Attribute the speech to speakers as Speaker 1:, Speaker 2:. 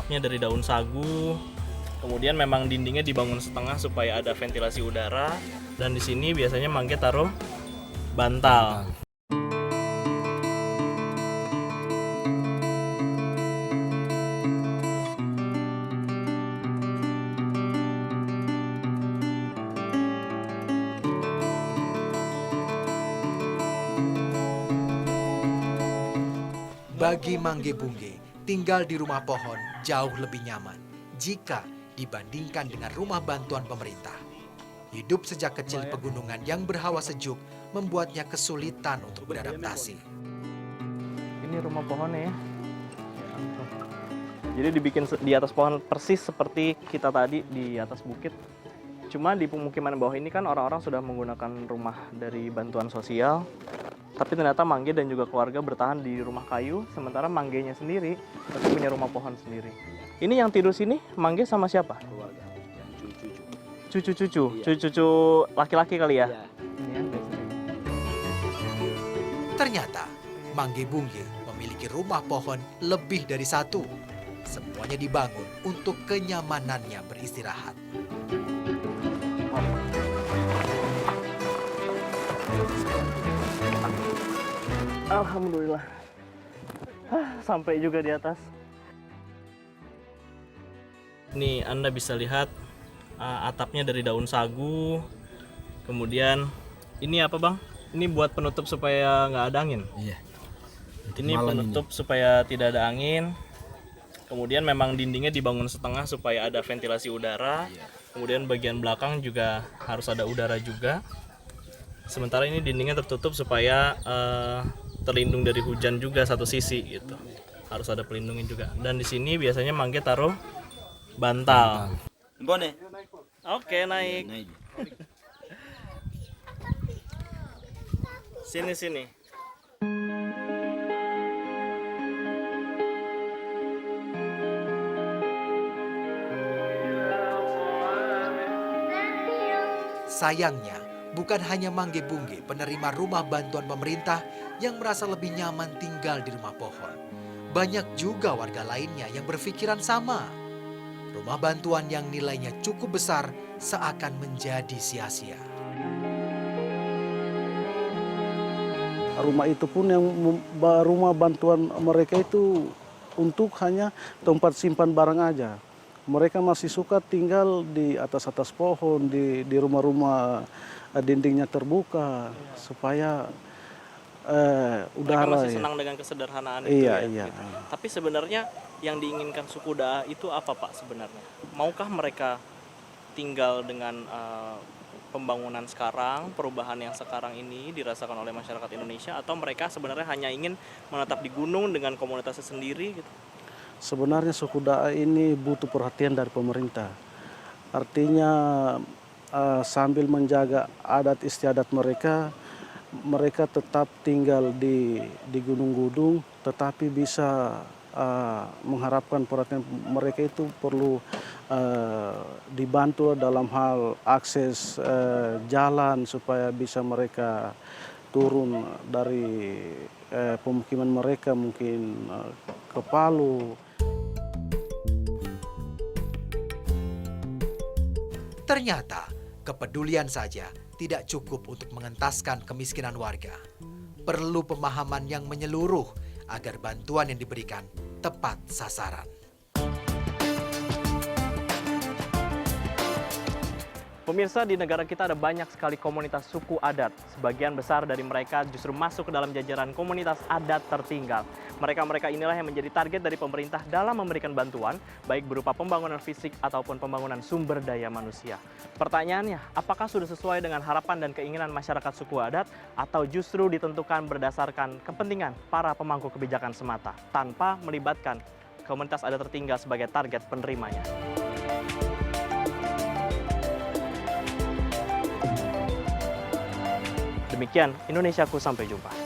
Speaker 1: atapnya dari daun sagu. Kemudian memang dindingnya dibangun setengah supaya ada ventilasi udara. Dan di sini biasanya Mangge taruh bantal.
Speaker 2: Bagi Mangge Bungge, tinggal di rumah pohon jauh lebih nyaman jika dibandingkan dengan rumah bantuan pemerintah. Hidup sejak kecil di pegunungan yang berhawa sejuk membuatnya kesulitan untuk beradaptasi.
Speaker 1: Ini rumah pohonnya ya. Jadi dibikin di atas pohon persis seperti kita tadi di atas bukit. Cuma di pemukiman bawah ini kan orang-orang sudah menggunakan rumah dari bantuan sosial. Tapi ternyata Mangge dan juga keluarga bertahan di rumah kayu, sementara Manggenya sendiri tetap punya rumah pohon sendiri. Ini yang tidur sini Mangge sama siapa?
Speaker 3: Keluarga, cucu-cucu.
Speaker 1: Cucu-cucu,
Speaker 3: Iya.
Speaker 1: cucu-cucu laki-laki kali ya?
Speaker 3: Iya.
Speaker 1: Ini ya, biasanya.
Speaker 2: Ternyata Mangge Bungge memiliki rumah pohon lebih dari satu. Semuanya dibangun untuk kenyamanannya beristirahat.
Speaker 1: Alhamdulillah. Sampai juga di atas. Nih, Anda bisa lihat atapnya dari daun sagu. Kemudian ini apa, Bang? Ini buat penutup supaya nggak ada angin.
Speaker 3: Iya.
Speaker 1: Ini penutup supaya tidak ada angin. Kemudian memang dindingnya dibangun setengah supaya ada ventilasi udara. Kemudian bagian belakang juga harus ada udara juga. Sementara ini dindingnya tertutup supaya terlindung dari hujan juga satu sisi gitu. Harus ada pelindungnya juga. Dan di sini biasanya Mangge taruh bantal.
Speaker 3: Bone.
Speaker 1: Oke, naik.
Speaker 3: Naik.
Speaker 1: Sini.
Speaker 2: Sayangnya, bukan hanya Mangge Bungge penerima rumah bantuan pemerintah yang merasa lebih nyaman tinggal di rumah pohon. Banyak juga warga lainnya yang berpikiran sama. Rumah bantuan yang nilainya cukup besar seakan menjadi sia-sia.
Speaker 4: Rumah itu pun rumah bantuan mereka itu untuk hanya tempat simpan barang aja. Mereka masih suka tinggal di atas-atas pohon, di rumah-rumah dindingnya terbuka supaya udara.
Speaker 1: Mereka masih
Speaker 4: ya.
Speaker 1: senang dengan kesederhanaan itu
Speaker 4: Iya,
Speaker 1: ya.
Speaker 4: iya.
Speaker 1: Gitu. Tapi sebenarnya yang diinginkan suku Daa itu apa, Pak, sebenarnya? Maukah mereka tinggal dengan pembangunan sekarang, perubahan yang sekarang ini dirasakan oleh masyarakat Indonesia, atau mereka sebenarnya hanya ingin menetap di gunung dengan komunitasnya sendiri gitu?
Speaker 4: Sebenarnya suku Daa ini butuh perhatian dari pemerintah. Artinya sambil menjaga adat istiadat mereka, mereka tetap tinggal di gunung-gunung, tetapi bisa mengharapkan perhatian mereka itu perlu dibantu dalam hal akses jalan supaya bisa mereka turun dari pemukiman mereka mungkin ke Palu.
Speaker 2: Ternyata, kepedulian saja tidak cukup untuk mengentaskan kemiskinan warga. Perlu pemahaman yang menyeluruh agar bantuan yang diberikan tepat sasaran.
Speaker 1: Pemirsa, di negara kita ada banyak sekali komunitas suku adat. Sebagian besar dari mereka justru masuk ke dalam jajaran komunitas adat tertinggal. Mereka-mereka inilah yang menjadi target dari pemerintah dalam memberikan bantuan, baik berupa pembangunan fisik ataupun pembangunan sumber daya manusia. Pertanyaannya, apakah sudah sesuai dengan harapan dan keinginan masyarakat suku adat, atau justru ditentukan berdasarkan kepentingan para pemangku kebijakan semata, tanpa melibatkan komunitas adat tertinggal sebagai target penerimanya? Demikian Indonesiaku, sampai jumpa.